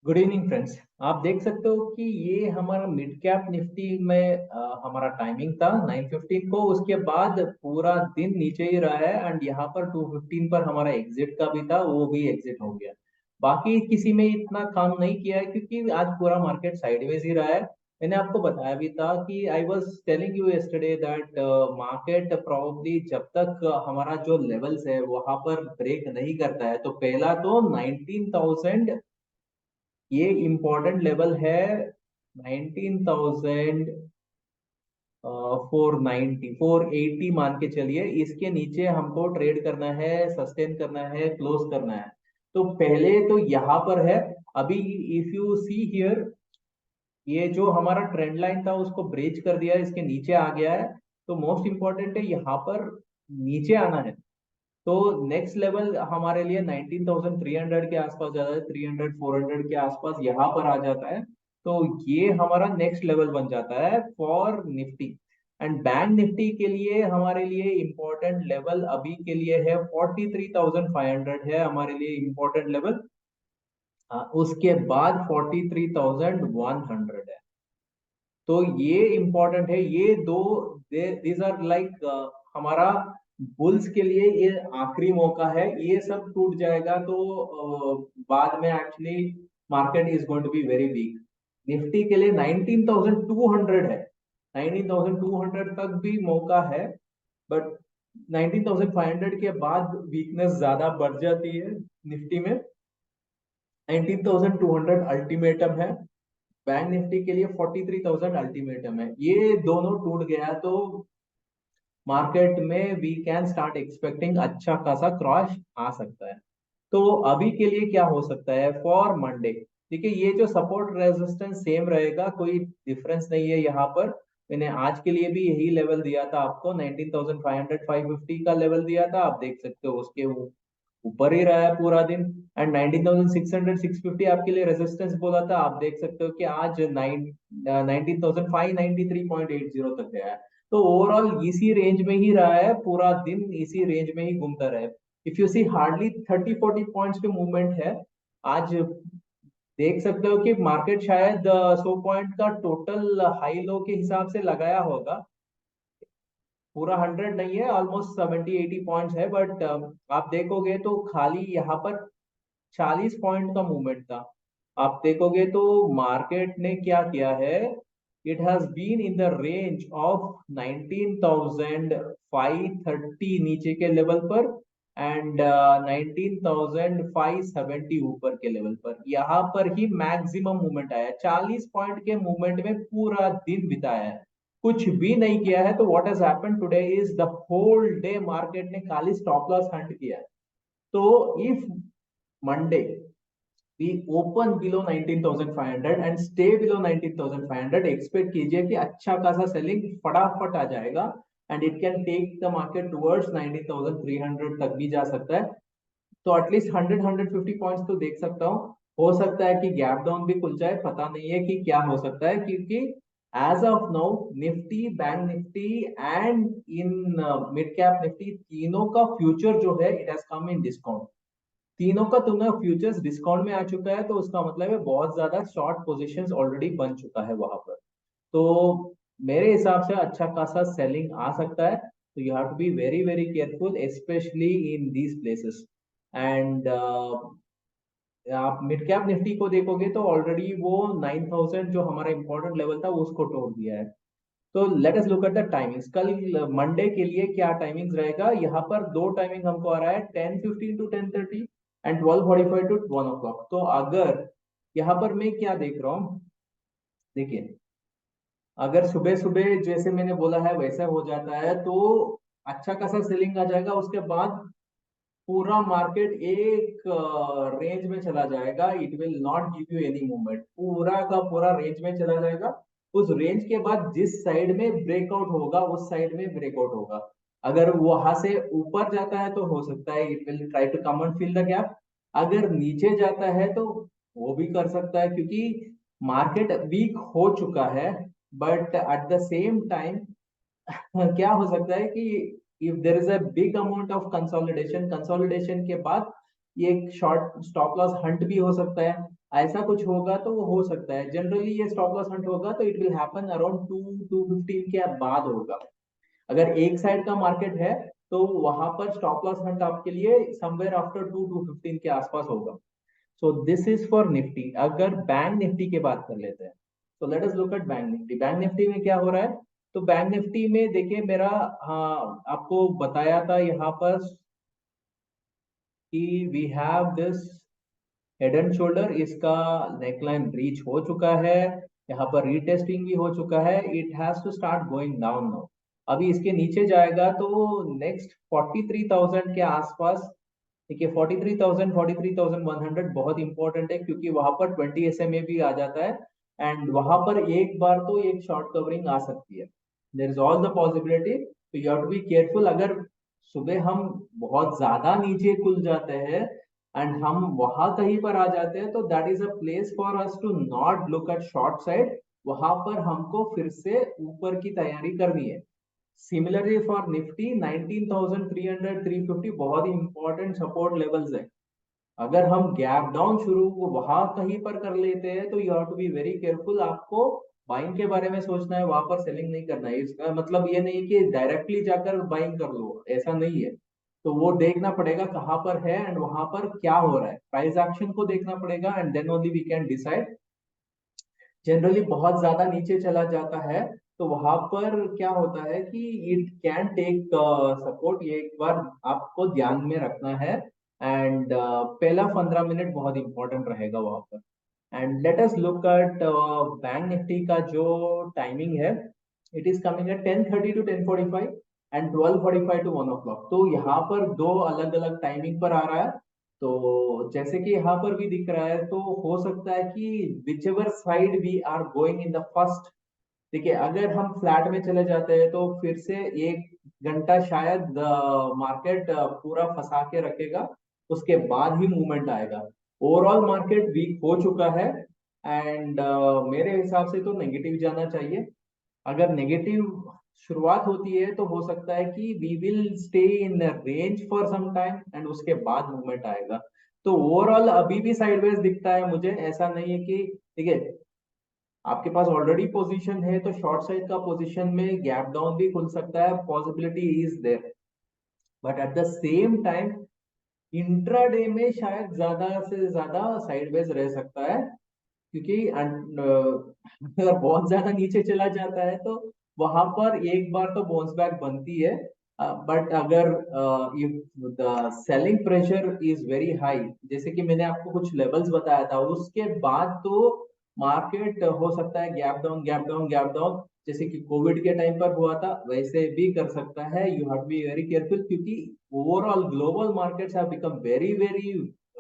Good evening friends. आप देख सकते हो कि ये हमारा मिड कैप निफ्टी में हमारा टाइमिंग था 9:15 को। उसके बाद पूरा दिन नीचे ही रहा है एंड यहाँ पर 2:15 पर हमारा एग्जिट का भी था, वो भी एग्जिट हो गया। बाकी किसी में इतना काम नहीं किया है क्योंकि आज पूरा मार्केट साइडवेज ही रहा है। मैंने आपको बताया भी था कि I was telling you yesterday that market probably जब तक हमारा जो लेवल्स है वहां पर ब्रेक नहीं करता है तो पहला तो 19,000, ये इम्पोर्टेंट लेवल है। 19,000 480 मान के चलिए, इसके नीचे हमको ट्रेड करना है, सस्टेन करना है, क्लोज करना है। तो पहले तो यहाँ पर है। अभी इफ यू सी हियर, ये जो हमारा ट्रेंड लाइन था उसको ब्रेच कर दिया है, इसके नीचे आ गया है। तो मोस्ट इंपॉर्टेंट है यहाँ पर नीचे आना है। तो नेक्स्ट लेवल हमारे लिए 19,300 के आसपास जाता है, 300 400 के आसपास यहाँ पर आ जाता है। तो ये हमारा नेक्स्ट लेवल बन जाता है for Nifty. And bank Nifty के लिए हमारे लिए इंपॉर्टेंट लेवल अभी के लिए है 43,500 है हमारे लिए इंपॉर्टेंट लेवल। उसके बाद 43,100 है। तो ये इंपॉर्टेंट है, ये दो। दीज आर लाइक हमारा बुल्स के लिए ये आखिरी मौका है। ये सब टूट जाएगा तो बाद में actually market is going to be very weak. Nifty के लिए 19,200 है, 19,200 तक भी मौका है। बट 19,500 के बाद वीकनेस ज्यादा बढ़ जाती है निफ्टी में। 19,200 अल्टीमेटम है, बैंक निफ्टी के लिए 43,000 अल्टीमेटम है। ये दोनों टूट गया तो मार्केट में वी कैन स्टार्ट एक्सपेक्टिंग अच्छा खासा क्रॉस आ सकता है। तो अभी के लिए क्या हो सकता है फॉर मंडे? देखिए, ये जो सपोर्ट रेजिस्टेंस सेम रहेगा, कोई डिफरेंस नहीं है यहाँ पर। मैंने आज के लिए भी यही लेवल दिया था आपको, 19,500 550 का लेवल दिया था, आप देख सकते हो उसके ऊपर ही रहा है पूरा दिन। एंड 19,600 650 आपके लिए रेजिस्टेंस बोला था, आप देख सकते हो कि आज 19,593.80 तक गया है। तो ओवरऑल इसी रेंज में ही रहा है पूरा दिन, इसी रेंज में ही घूमता रहे। If you see hardly 30 40 points पे मूवमेंट है आज। देख सकते हो कि मार्केट शायद 100 पॉइंट का टोटल हाई लो के हिसाब से लगाया होगा। पूरा 100 नहीं है, ऑलमोस्ट 70 80 पॉइंट्स है। बट आप देखोगे तो खाली यहाँ पर 40 पॉइंट का मूवमेंट था। आप देखोगे तो मार्केट ने क्या किया है, it has been in the range of 19,530 नीचे के लेवल पर एंड 19,570 ऊपर के लेवल पर। यहाँ पर ही मैक्सिमम मूवमेंट आया है, 40 पॉइंट के मूवमेंट में पूरा दिन बिताया है, कुछ भी नहीं किया है। तो what has happened today is the whole day market ने खाली स्टॉप लॉस हंट किया है। तो if Monday we open below 19,500 and stay below 19,500, expect कीजिए कि अच्छा खासा सेलिंग फटाफट आ जाएगा and it can take the market towards 19,300 तक भी जा सकता है। तो एटलीस्ट 100 150 पॉइंट्स तो देख सकता हूँ। हो सकता है कि गैप डाउन भी खुल जाए, पता नहीं है कि क्या हो सकता है, क्योंकि as of now Nifty, bank Nifty and in mid cap Nifty, तीनों का फ्यूचर जो है it has come in discount. तीनों का तुमने फ्यूचर्स डिस्काउंट में आ चुका है, तो उसका मतलब है बहुत ज्यादा शॉर्ट पोजीशंस ऑलरेडी बन चुका है वहां पर। तो मेरे हिसाब से अच्छा खासा सेलिंग आ सकता है। तो you have to be very very careful specially in these places. And आप मिड कैप निफ्टी को देखोगे तो ऑलरेडी वो 9,000 जो हमारा इंपॉर्टेंट लेवल था वो उसको तोड़ दिया है। तो late us look at the timings. कल मंडे के लिए क्या टाइमिंग्स रहेगा, यहाँ पर दो टाइमिंग हमको आ रहा है, 10:15 टू 10:30 एंड 12:45 टू 1 o'clock। तो अगर यहाँ पर मैं क्या देख रहा हूँ, देखिए, अगर सुबह सुबह जैसे मैंने बोला है वैसा हो जाता है तो अच्छा खासा सेलिंग आ जाएगा। उसके बाद पूरा मार्केट एक रेंज में चला जाएगा, it will not give you any movement, पूरा का पूरा रेंज में चला जाएगा। उस रेंज के बाद जिस साइड में ब्रेकआउट होगा उस साइड में ब्रेकआउट होगा। अगर वहां से ऊपर जाता है तो हो सकता है it will try to come and fill the gap. अगर नीचे जाता है तो वो भी कर सकता है, क्योंकि मार्केट वीक हो चुका है। But at the same time क्या हो सकता है कि if there is a big amount of consolidation, consolidation के बाद ये एक शॉर्ट स्टॉप लॉस हंट भी हो सकता है। ऐसा कुछ होगा तो वो हो सकता है। जनरली ये स्टॉप लॉस हंट होगा तो इट विल हैपन अराउंड 2-2:15 के बाद होगा। अगर एक साइड का मार्केट है तो वहां पर स्टॉप लॉस हंट आपके लिए समवेयर आफ्टर 2-2:15 के आसपास होगा। सो दिस इज फॉर निफ्टी। अगर बैंक निफ्टी की बात कर लेते हैं तो late us look at bank Nifty. Bank Nifty में क्या हो रहा है? तो बैंक निफ्टी में देखिए मेरा, हाँ आपको बताया था यहाँ पर कि we have this head and shoulder, इसका नेकलाइन रीच हो चुका है, यहाँ पर रीटेस्टिंग भी हो चुका है। It has to start going down now. अभी इसके नीचे जाएगा तो नेक्स्ट 43,000 के आसपास, देखिए 43,000 43,100 बहुत इंपॉर्टेंट है, क्योंकि वहां पर 20 SMA भी आ जाता है एंड वहां पर एक बार तो एक शॉर्ट कवरिंग आ सकती है। There is all the possibility, तो you have to be careful. अगर सुबह हम बहुत ज्यादा नीचे खुल जाते हैं एंड हम वहां कहीं पर आ जाते हैं तो that is a place for us to not look at short side. वहां पर हमको फिर से ऊपर की तैयारी करनी है। सिमिलरली फॉर निफ्टी 19,300 350 बहुत ही इंपॉर्टेंट सपोर्ट लेवल्स है। अगर हम गैप डाउन शुरू वहां कहीं पर कर लेते हैं तो you have to be very careful. आपको बाइंग के बारे में सोचना है, वहां पर सेलिंग नहीं करना है। इसका मतलब ये नहीं कि डायरेक्टली जाकर बाइंग कर लो, ऐसा नहीं है। तो वो देखना पड़ेगा कहाँ पर है एंड वहां पर क्या हो रहा है, प्राइस एक्शन को देखना पड़ेगा and then only we can decide. Generally बहुत ज्यादा नीचे चला जाता है तो वहां पर क्या होता है कि इट कैन टेक सपोर्ट, ये एक बार आपको ध्यान में रखना है। एंड पहला 15 मिनट बहुत इंपॉर्टेंट रहेगा वहां पर। And let us look at bank Nifty का जो टाइमिंग है। It is coming eight 10:30 to 10:45 and 12:45 to 1 o'clock। तो यहाँ पर दो अलग अलग टाइमिंग पर आ रहा है। तो जैसे कि यहाँ पर भी दिख रहा है तो हो सकता है कि whichever side we are going in the first, देखिए अगर हम फ्लैट में चले जाते हैं तो फिर से 1 घंटा शायद मार्केट पूरा फंसा के रखेगा, उसके बाद ही मूवमेंट आएगा। ओवरऑल मार्केट वीक हो चुका है एंड मेरे हिसाब से तो नेगेटिव जाना चाहिए। अगर नेगेटिव शुरुआत होती है तो हो सकता है कि we will stay in range for some time and उसके बाद मूवमेंट आएगा। तो ओवरऑल अभी भी साइडवेज दिखता है मुझे, ऐसा नहीं है कि ठीक है आपके पास ऑलरेडी पोजीशन है तो शॉर्ट साइड का पोजीशन में गैप डाउन भी खुल सकता है, possibility is there. But at the same time intraday में शायद ज्यादा से ज्यादा साइडवेज रह सकता है, क्योंकि अगर बहुत ज्यादा नीचे चला जाता है तो वहां पर एक बार तो बाउंस बैक बनती है। बट अगर if the selling pressure is very high, जैसे कि मैंने आपको कुछ लेवल्स बताया था, उसके बाद तो मार्केट हो सकता है gap down gap down gap down, जैसे कि कोविड के टाइम पर हुआ था वैसे भी कर सकता है। You have to be very careful, क्योंकि overall global markets have become very very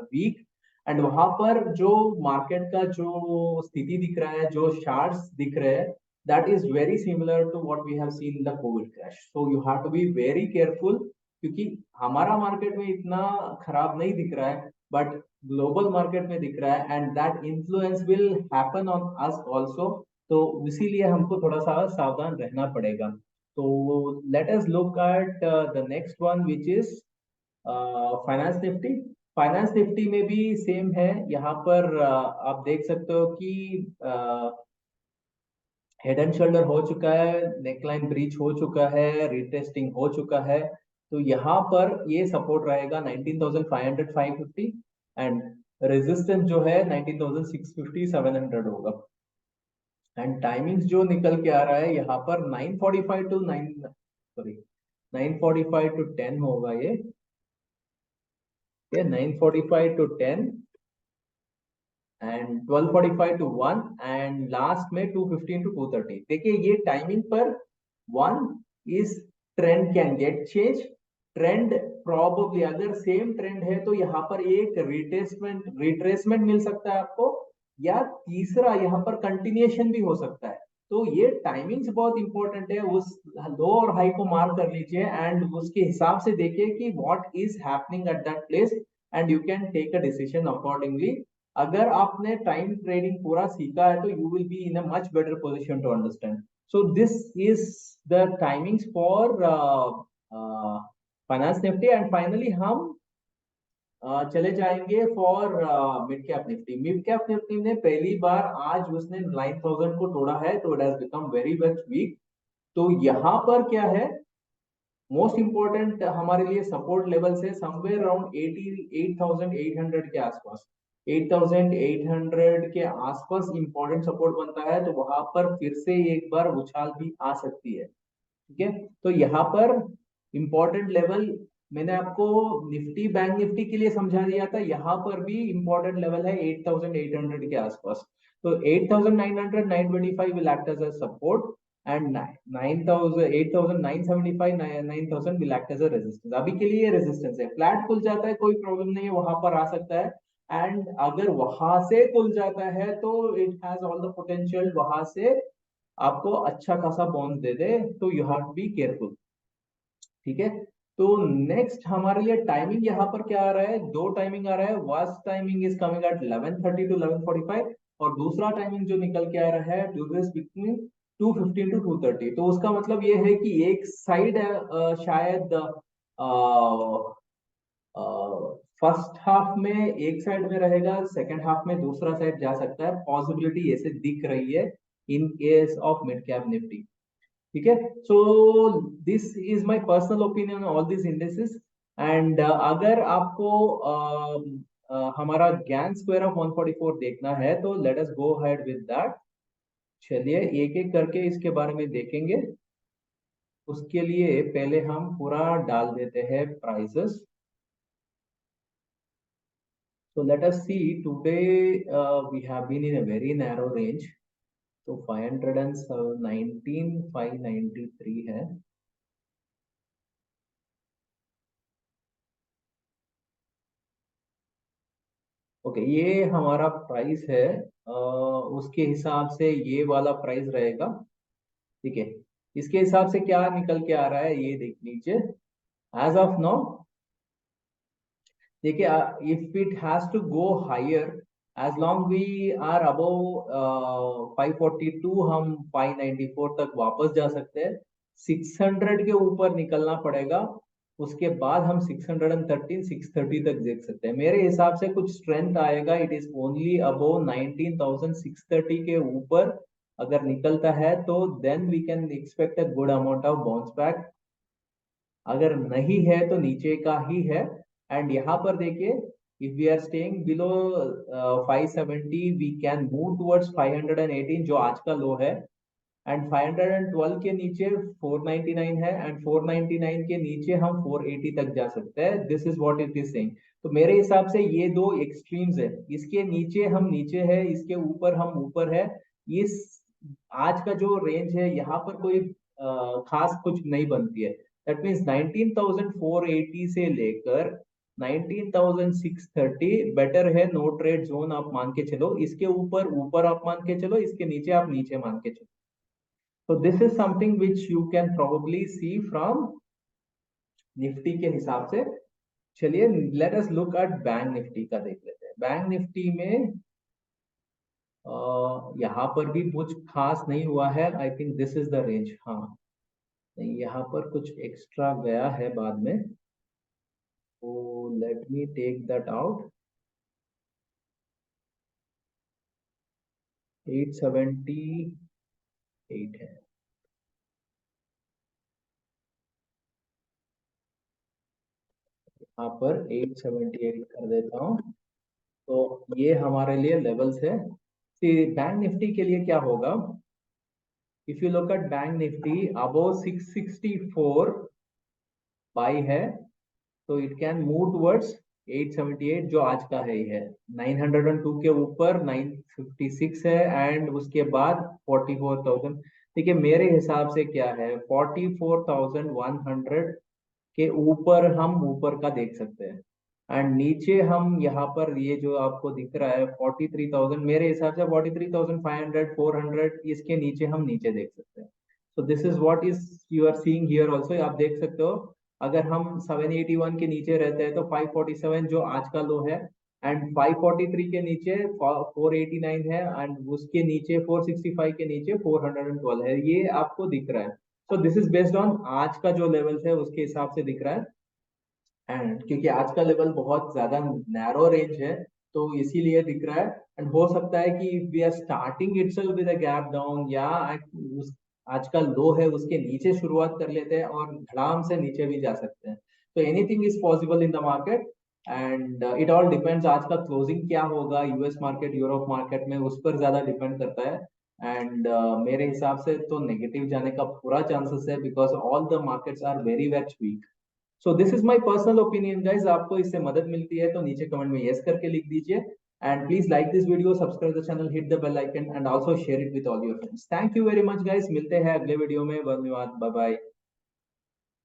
weak and वहां पर जो मार्केट का जो स्थिति दिख रहा है, जो चार्ट्स दिख रहे हैं, that is very similar to what we have seen in the covid crash. So you have to be very careful, क्योंकि हमारा मार्केट में इतना खराब नहीं दिख रहा है बट ग्लोबल मार्केट में दिख रहा है and that influence will happen on us also. तो इसीलिए हमको थोड़ा सा सावधान रहना पड़ेगा। तो late us look at the next one which is finance Nifty. Finance Nifty में भी सेम है। यहाँ पर आप देख सकते हो कि हेड एंड शोल्डर हो चुका है, नेकलाइन ब्रीच हो चुका है, रिटेस्टिंग हो चुका है। तो यहाँ पर ये सपोर्ट रहेगा 19,500 550 एंड रेजिस्टेंस जो है 19,650 700 होगा। एंड टाइमिंग्स जो निकल के आ रहा है यहाँ पर 9:45 टू 9 सॉरी 9:45 टू 10 होगा ये 9:45 to 10 and 12:45 to 1 and last में 2:15 टू 2:30। देखिए ये टाइमिंग पर 1 is trend can get change. Trend probably अगर सेम ट्रेंड है तो यहाँ पर एक रिट्रेसमेंट मिल सकता है आपको, या तीसरा यहाँ पर कंटिन्यूएशन भी हो सकता है। तो ये टाइमिंग्स बहुत इंपॉर्टेंट है, उस लो और हाई को मार्क कर लीजिए एंड उसके हिसाब से देखिए कि what is happening at that place and you can take a decision accordingly. अगर आपने टाइम ट्रेडिंग पूरा सीखा है तो you will be in a much better position to understand. So this is the timings for finance Nifty and finally हम चले जाएंगे for mid cap Nifty. Mid cap Nifty ने पहली बार आज उसने 9000 को तोड़ा है, तो it has become very much weak. तो यहाँ पर क्या है, मोस्ट इंपॉर्टेंट हमारे लिए सपोर्ट लेवल से समवेयर अराउंड 88,800 के आसपास, 8800 के आसपास इंपॉर्टेंट सपोर्ट बनता है, तो वहां पर फिर से एक बार उछाल भी आ सकती है। ठीक है, तो यहाँ पर इंपॉर्टेंट लेवल मैंने आपको निफ्टी बैंक निफ्टी के लिए समझा दिया था, यहाँ पर भी इंपॉर्टेंट लेवल है 8800 के आसपास। तो 8900 925 will act as a support and 9000 8975 9000 will act as a resistance। अभी के लिए रेजिस्टेंस है, फ्लैट खुल जाता है कोई प्रॉब्लम नहीं है, वहां पर आ सकता है। एंड अगर वहां से खुल जाता है तो it has all the potential वहां से आपको अच्छा खासा बॉन्ड दे दे, तो you have to be careful. ठीक है, तो नेक्स्ट हमारे लिए टाइमिंग यहाँ पर क्या आ रहा है, दो टाइमिंग आ रहा है। First timing is coming at 11:30 to 11:45, और दूसरा टाइमिंग जो निकल के आ रहा है बिटवीन 2:15 टू 2:30। तो उसका मतलब ये है कि एक साइड शायद फर्स्ट हाफ में एक साइड में रहेगा, सेकंड हाफ में दूसरा साइड जा सकता है, पॉसिबिलिटी ऐसे दिख रही है in case of mid cap Nifty. ठीक है, सो this is my personal opinion on all this indexes. And अगर आपको हमारा ज्ञान स्क्वायर ऑफ 144 देखना है तो let us go ahead with that. चलिए एक एक करके इसके बारे में देखेंगे। उसके लिए पहले हम पूरा डाल देते हैं prices. So let us see today we have been in a very narrow range. So 519, 593 है। ओके, ये हमारा प्राइस है, उसके हिसाब से ये वाला प्राइस रहेगा। ठीक है, इसके हिसाब से क्या निकल के आ रहा है ये देख लीजिए। एज ऑफ नाउ देखिए, if it has to go higher, as long as we are 542, हम 594 तक वापस जा सकते हैं। 600 के ऊपर निकलना पड़ेगा, उसके बाद हम 613 630 तक देख सकते हैं। मेरे हिसाब से कुछ स्ट्रेंथ आएगा, इट इज ओनली अबव 19,630 के ऊपर अगर निकलता है तो then we can expect a good amount of bounce back. अगर नहीं है तो नीचे का ही है। एंड यहाँ पर देखिए, if we are staying below 570 we can move towards 518 जो आज का लो है। एंड 512 के नीचे 499 है, एंड 499 के नीचे हम 480 तक जा सकते हैं। This is what it is saying. तो मेरे हिसाब से ये दो एक्सट्रीम्स है, इसके नीचे हम नीचे है, इसके ऊपर हम ऊपर है। इस आज का जो रेंज है यहाँ पर कोई खास कुछ नहीं बनती है। दैट मीन्स 19,480 से लेकर 19,630 बेटर है, नो ट्रेड जोन आप मान के चलो। इसके ऊपर ऊपर आप मान के चलो, इसके नीचे आप नीचे मान के चलो। तो this is something which you can probably see from Nifty के हिसाब से। चलिए let us look at bank Nifty का देख लेते हैं। बैंक निफ्टी में यहाँ पर भी कुछ खास नहीं हुआ है। I think this is the range. हाँ, नहीं यहाँ पर कुछ एक्स्ट्रा गया है बाद में, तो let me take that out. 878 है, यहाँ पर 878 कर देता हूँ। तो ये हमारे लिए लेवल्स है। बैंक निफ्टी के लिए क्या होगा, if you look at bank Nifty above 664 by है, तो इट कैन मूव टुवर्ड्स 878 जो आज का है ही है। 902 के ऊपर 956 है, एंड उसके बाद 44,000। देखिए मेरे हिसाब से क्या है, 44,100 के ऊपर हम ऊपर का देख सकते हैं। एंड नीचे हम यहाँ पर ये जो आपको दिख रहा है 43,000, मेरे हिसाब से 43,500 400 इसके नीचे हम नीचे देख सकते हैं। So this is what is you are seeing here also, आप देख सकते हो। अगर हम 781 के नीचे रहते हैं तो 547 जो आज का लो है, एंड 543 के नीचे 489 है, एंड उसके नीचे 465 के नीचे 412 है, ये आपको दिख रहा है। सो दिस इज बेस्ड ऑन आज का जो लेवल है उसके हिसाब से दिख रहा है। एंड क्योंकि आज का लेवल बहुत ज्यादा नैरो रेंज है, तो इसीलिए दिख रहा है। एंड हो सकता है कि we are starting itself with a gap down, या उस आज का लो है उसके नीचे शुरुआत कर लेते हैं और धड़ाम से नीचे भी जा सकते हैं। तो anything is possible in the market, and it all depends आज का क्लोजिंग क्या होगा यूएस मार्केट यूरोप मार्केट में, उस पर ज्यादा डिपेंड करता है। एंड मेरे हिसाब से तो नेगेटिव जाने का पूरा चांसेस है, because all the markets are very very weak. So this is my personal opinion guys, आपको इससे मदद मिलती है तो नीचे कमेंट में यस करके लिख दीजिए। And please like this video, subscribe the channel, hit the bell icon and also share it with all your friends. Thank you very much guys, मिलते हैं अगले वीडियो में। धन्यवाद, बाय बाय।